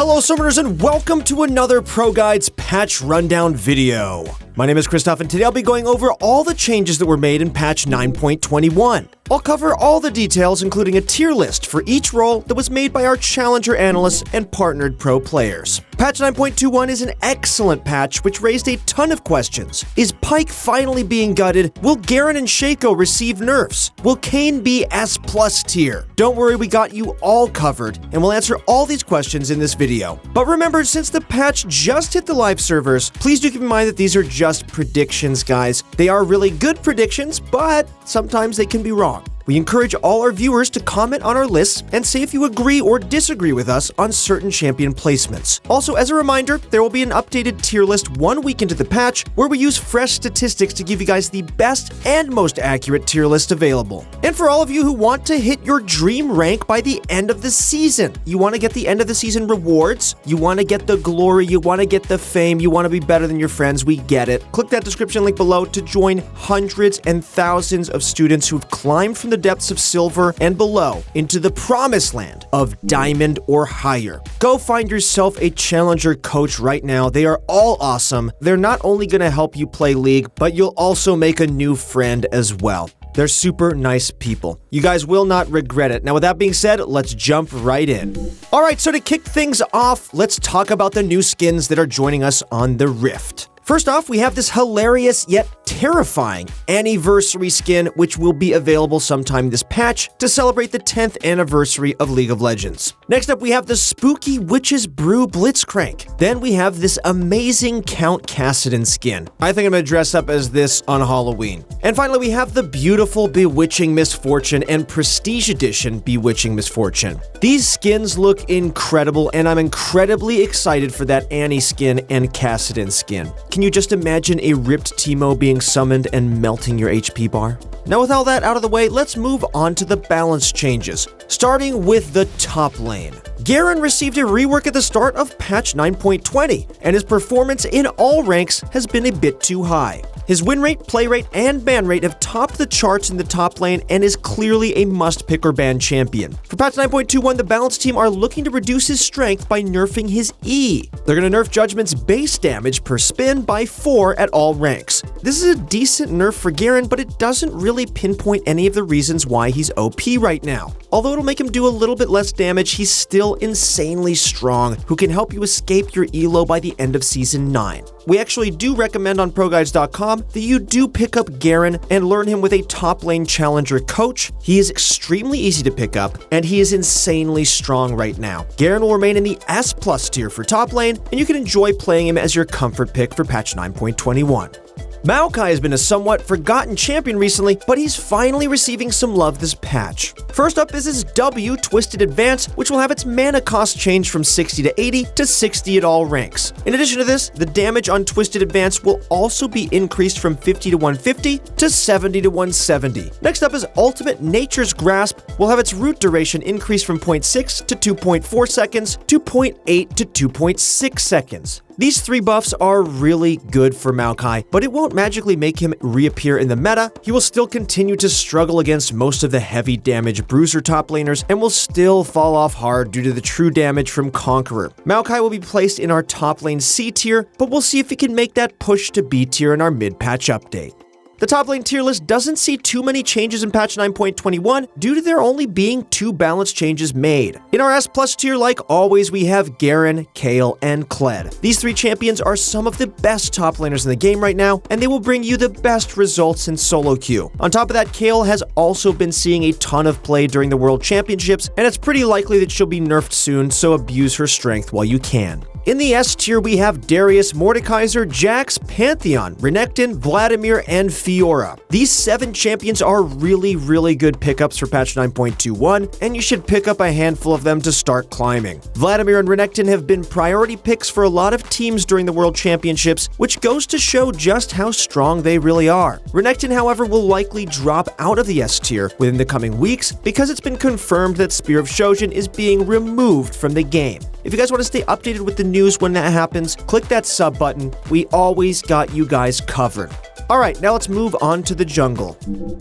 Hello Summoners and welcome to another ProGuides patch rundown video. My name is Christoph and today I'll be going over all the changes that were made in patch 9.21. I'll cover all the details including a tier list for each role that was made by our challenger analysts and partnered pro players. Patch 9.21 is an excellent patch which raised a ton of questions. Is Pike finally being gutted? Will Garen and Shaco receive nerfs? Will Kayn be S+ tier? Don't worry, we got you all covered and we'll answer all these questions in this video. But remember, since the patch just hit the live servers, please do keep in mind that these are just predictions, guys. They are really good predictions, but sometimes they can be wrong. We encourage all our viewers to comment on our lists and say if you agree or disagree with us on certain champion placements. Also, as a reminder, there will be an updated tier list 1 week into the patch where we use fresh statistics to give you guys the best and most accurate tier list available. And for all of you who want to hit your dream rank by the end of the season, you want to get the end of the season rewards, you want to get the glory, you want to get the fame, you want to be better than your friends, we get it. Click that description link below to join hundreds and thousands of students who've climbed from the depths of silver and below into the promised land of diamond or higher. Go find yourself a challenger coach right now. They are all awesome. They're not only going to help you play League, but you'll also make a new friend as well. They're super nice people. You guys will not regret it. Now, with that being said, let's jump right in. All right, so to kick things off, let's talk about the new skins that are joining us on the Rift. First off, we have this hilarious yet terrifying anniversary skin, which will be available sometime this patch to celebrate the 10th anniversary of League of Legends. Next up, we have the spooky Witch's Brew Blitzcrank. Then we have this amazing Count Kassadin skin. I think I'm gonna dress up as this on Halloween. And finally, we have the beautiful Bewitching Misfortune and Prestige Edition Bewitching Misfortune. These skins look incredible, and I'm incredibly excited for that Annie skin and Kassadin skin. Can you just imagine a ripped Teemo being summoned and melting your HP bar? Now with all that out of the way, let's move on to the balance changes, starting with the top lane. Garen received a rework at the start of patch 9.20, and his performance in all ranks has been a bit too high. His win rate, play rate, and ban rate have topped the charts in the top lane and is clearly a must-pick or ban champion. For patch 9.21, the balance team are looking to reduce his strength by nerfing his E. They're going to nerf Judgment's base damage per spin by 4 at all ranks. This is a decent nerf for Garen, but it doesn't really pinpoint any of the reasons why he's OP right now. Although it'll make him do a little bit less damage, he's still insanely strong, who can help you escape your elo by the end of Season 9. We actually do recommend on ProGuides.com that you do pick up Garen and learn him with a top lane challenger coach. He is extremely easy to pick up, and he is insanely strong right now. Garen will remain in the S+ tier for top lane, and you can enjoy playing him as your comfort pick for patch 9.21. Maokai has been a somewhat forgotten champion recently, but he's finally receiving some love this patch. First up is his W Twisted Advance, which will have its mana cost change from 60 to 80 to 60 at all ranks. In addition to this, the damage on Twisted Advance will also be increased from 50 to 150 to 70 to 170. Next up is Ultimate Nature's Grasp, will have its root duration increased from 0.6 to 2.4 seconds to 0.8 to 2.6 seconds. These 3 buffs are really good for Maokai, but it won't magically make him reappear in the meta. He will still continue to struggle against most of the heavy damage bruiser top laners and will still fall off hard due to the true damage from Conqueror. Maokai will be placed in our top lane C tier, but we'll see if he can make that push to B tier in our mid-patch update. The top lane tier list doesn't see too many changes in patch 9.21 due to there only being 2 balance changes made. In our S+ tier, like always, we have Garen, Kayle, and Kled. These 3 champions are some of the best top laners in the game right now, and they will bring you the best results in solo queue. On top of that, Kayle has also been seeing a ton of play during the World Championships, and it's pretty likely that she'll be nerfed soon, so abuse her strength while you can. In the S tier, we have Darius, Mordekaiser, Jax, Pantheon, Renekton, Vladimir, and Fiora. These 7 champions are really good pickups for patch 9.21, and you should pick up a handful of them to start climbing. Vladimir and Renekton have been priority picks for a lot of teams during the World Championships, which goes to show just how strong they really are. Renekton, however, will likely drop out of the S tier within the coming weeks because it's been confirmed that Spear of Shojin is being removed from the game. If you guys want to stay updated with the news when that happens, click that sub button. We always got you guys covered. Alright, now let's move on to the jungle.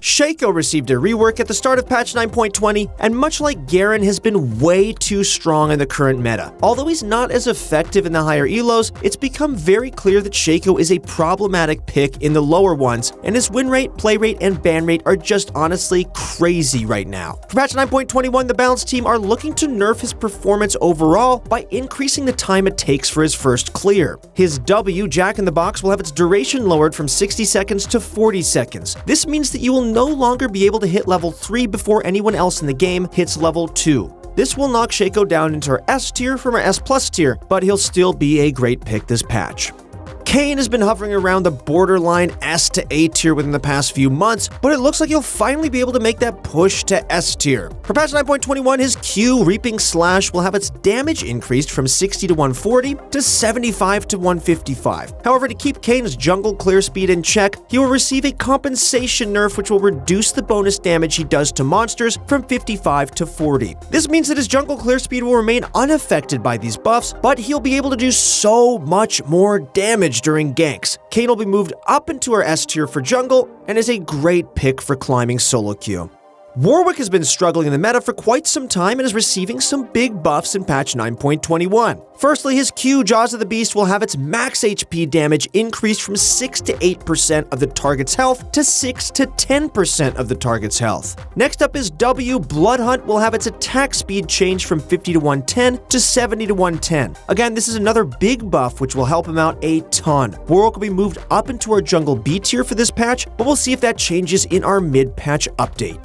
Shaco received a rework at the start of patch 9.20, and much like Garen has been way too strong in the current meta. Although he's not as effective in the higher elos, it's become very clear that Shaco is a problematic pick in the lower ones, and his win rate, play rate, and ban rate are just honestly crazy right now. For patch 9.21, the Balance team are looking to nerf his performance overall by increasing the time it takes for his first clear. His W, Jack in the Box, will have its duration lowered from 60 seconds to 40 seconds. This means that you will no longer be able to hit level 3 before anyone else in the game hits level 2. This will knock Shaco down into our S tier from our S plus tier, but he'll still be a great pick this patch. Kayn has been hovering around the borderline S to A tier within the past few months, but it looks like he'll finally be able to make that push to S tier. For patch 9.21, his Q, Reaping Slash, will have its damage increased from 60 to 140 to 75 to 155. However, to keep Kayn's jungle clear speed in check, he will receive a compensation nerf which will reduce the bonus damage he does to monsters from 55 to 40. This means that his jungle clear speed will remain unaffected by these buffs, but he'll be able to do so much more damage during ganks. Kayn will be moved up into our S tier for jungle and is a great pick for climbing solo queue. Warwick has been struggling in the meta for quite some time and is receiving some big buffs in patch 9.21. Firstly, his Q, Jaws of the Beast, will have its max HP damage increased from 6 to 8% of the target's health to 6 to 10% of the target's health. Next up is W, Blood Hunt, will have its attack speed changed from 50 to 110 to 70 to 110. Again, this is another big buff which will help him out a ton. Warwick will be moved up into our jungle B tier for this patch, but we'll see if that changes in our mid-patch update.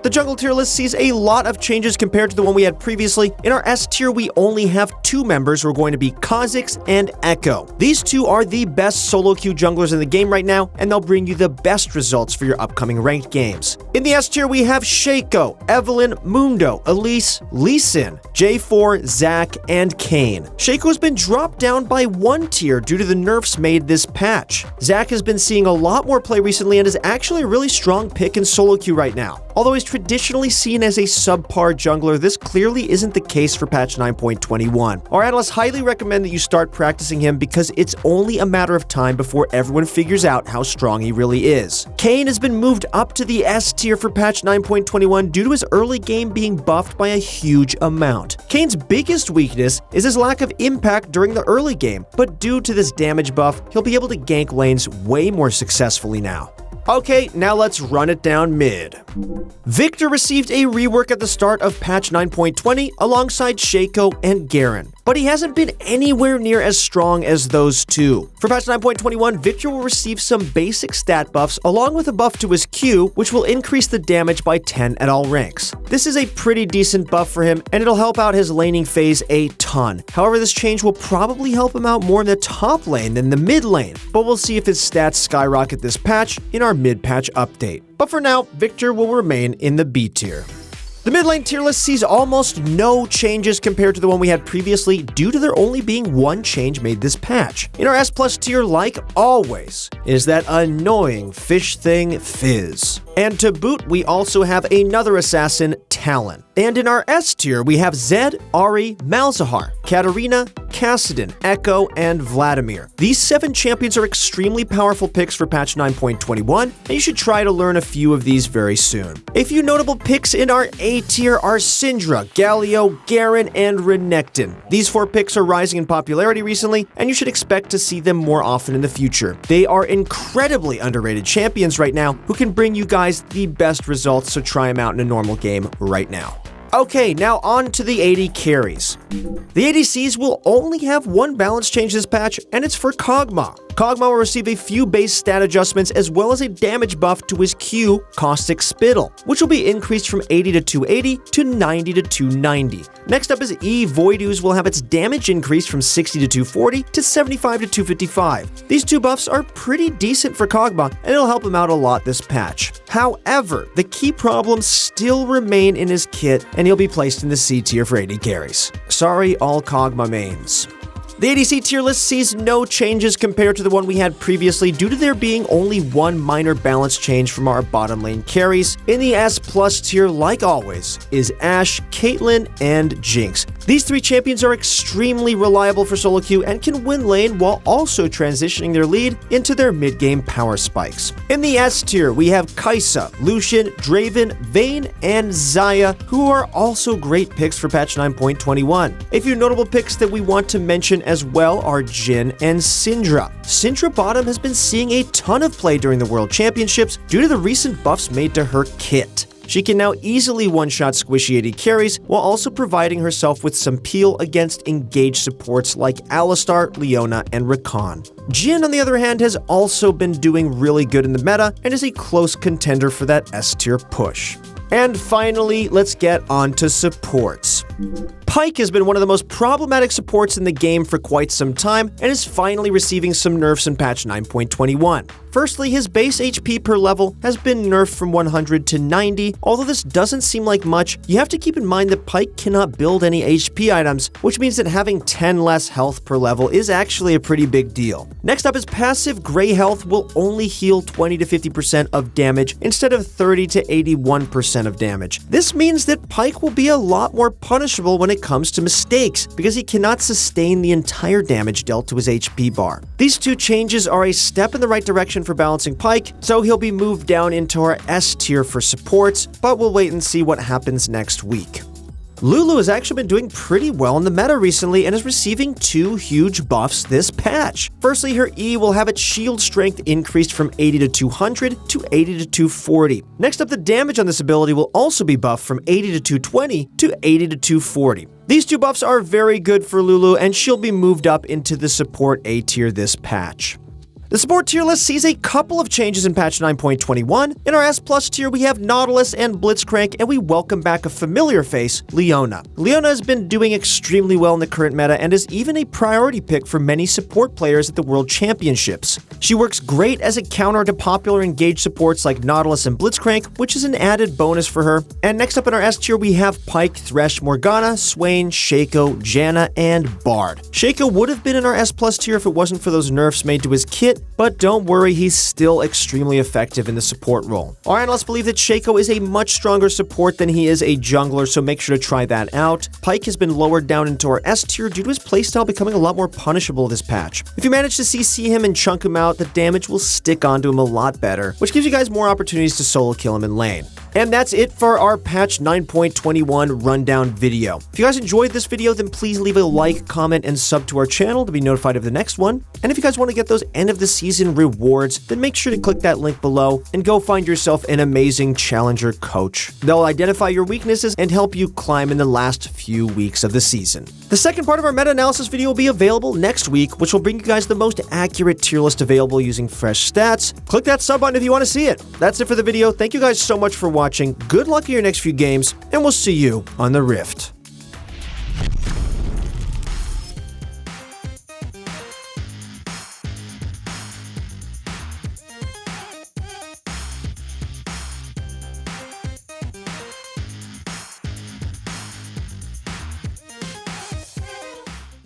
The jungle tier list sees a lot of changes compared to the one we had previously. In our S tier, we only have 2 members who are going to be Kha'Zix and Echo. These two are the best solo queue junglers in the game right now, and they'll bring you the best results for your upcoming ranked games. In the S tier, we have Shaco, Evelynn, Mundo, Elise, Lee Sin, J4, Zac, and Kayn. Shaco has been dropped down by 1 tier due to the nerfs made this patch. Zac has been seeing a lot more play recently and is actually a really strong pick in solo queue right now. Although he's traditionally seen as a subpar jungler, this clearly isn't the case for patch 9.21. Our analysts highly recommend that you start practicing him because it's only a matter of time before everyone figures out how strong he really is. Kayn has been moved up to the S tier for patch 9.21 due to his early game being buffed by a huge amount. Kayn's biggest weakness is his lack of impact during the early game, but due to this damage buff, he'll be able to gank lanes way more successfully now. Okay, now let's run it down mid. Viktor received a rework at the start of patch 9.20 alongside Shaco and Garen, but he hasn't been anywhere near as strong as those two. For patch 9.21, Viktor will receive some basic stat buffs along with a buff to his Q, which will increase the damage by 10 at all ranks. This is a pretty decent buff for him, and it'll help out his laning phase a ton. However, this change will probably help him out more in the top lane than the mid lane, but we'll see if his stats skyrocket this patch in our mid-patch update. But for now, Viktor will remain in the B tier. The mid lane tier list sees almost no changes compared to the one we had previously due to there only being 1 change made this patch. In our S plus tier, like always, is that annoying fish thing Fizz. And to boot, we also have another assassin, Talon. And in our S tier, we have Zed, Ahri, Malzahar, Katarina, Kassadin, Echo, and Vladimir. These 7 champions are extremely powerful picks for patch 9.21, and you should try to learn a few of these very soon. A few notable picks in our A tier are Syndra, Galio, Garen, and Renekton. These 4 picks are rising in popularity recently, and you should expect to see them more often in the future. They are incredibly underrated champions right now who can bring you guys the best results, so try them out in a normal game right now. Okay, now on to the AD carries. The ADCs will only have 1 balance change this patch, and it's for Kog'Maw. Kog'Maw will receive a few base stat adjustments as well as a damage buff to his Q, Caustic Spittle, which will be increased from 80 to 280 to 90 to 290. Next up is E. Voidoo's will have its damage increased from 60 to 240 to 75 to 255. These 2 buffs are pretty decent for Kog'Maw, and it'll help him out a lot this patch. However, the key problems still remain in his kit, and he'll be placed in the C tier for AD carries. Sorry, all Kog'Maw mains. The ADC tier list sees no changes compared to the one we had previously due to there being only one minor balance change from our bottom lane carries. In the S+ tier, like always, is Ashe, Caitlyn, and Jinx. These three champions are extremely reliable for solo queue and can win lane while also transitioning their lead into their mid-game power spikes. In the S tier, we have Kai'Sa, Lucian, Draven, Vayne, and Xayah, who are also great picks for patch 9.21. A few notable picks that we want to mention as well are Jhin and Syndra. Syndra bottom has been seeing a ton of play during the World Championships due to the recent buffs made to her kit. She can now easily one-shot squishy AD carries while also providing herself with some peel against engaged supports like Alistar, Leona, and Rakan. Jhin, on the other hand, has also been doing really good in the meta and is a close contender for that S-tier push. And finally, let's get on to supports. Pike has been one of the most problematic supports in the game for quite some time and is finally receiving some nerfs in patch 9.21. Firstly, his base HP per level has been nerfed from 100 to 90. Although this doesn't seem like much, you have to keep in mind that Pike cannot build any HP items, which means that having 10 less health per level is actually a pretty big deal. Next up, his passive Gray Health will only heal 20 to 50% of damage instead of 30 to 81% of damage. This means that Pike will be a lot more punishable when it comes to mistakes, because he cannot sustain the entire damage dealt to his HP bar. These two changes are a step in the right direction for balancing Pike, so he'll be moved down into our S tier for supports, but we'll wait and see what happens next week. Lulu has actually been doing pretty well in the meta recently and is receiving two huge buffs this patch. Firstly, her E will have its shield strength increased from 80 to 200 to 80 to 240. Next up, the damage on this ability will also be buffed from 80 to 220 to 80 to 240. These two buffs are very good for Lulu, and she'll be moved up into the support A tier this patch. The support tier list sees a couple of changes in patch 9.21. In our S+ tier, we have Nautilus and Blitzcrank, and we welcome back a familiar face, Leona. Leona has been doing extremely well in the current meta and is even a priority pick for many support players at the World Championships. She works great as a counter to popular engaged supports like Nautilus and Blitzcrank, which is an added bonus for her. And next up in our S tier, we have Pike, Thresh, Morgana, Swain, Shaco, Janna, and Bard. Shaco would have been in our S+ tier if it wasn't for those nerfs made to his kit, but don't worry, he's still extremely effective in the support role. Our analysts believe that Shaco is a much stronger support than he is a jungler, so make sure to try that out. Pike has been lowered down into our S tier due to his playstyle becoming a lot more punishable this patch. If you manage to CC him and chunk him out, the damage will stick onto him a lot better, which gives you guys more opportunities to solo kill him in lane. And that's it for our patch 9.21 rundown video. If you guys enjoyed this video, then please leave a like, comment, and sub to our channel to be notified of the next one. And if you guys want to get those end of the season rewards, then make sure to click that link below and go find yourself an amazing challenger coach. They'll identify your weaknesses and help you climb in the last few weeks of the season. The second part of our meta-analysis video will be available next week, which will bring you guys the most accurate tier list available using fresh stats. Click that sub button if you want to see it. That's it for the video. Thank you guys so much for watching. Good luck in your next few games, and we'll see you on the Rift.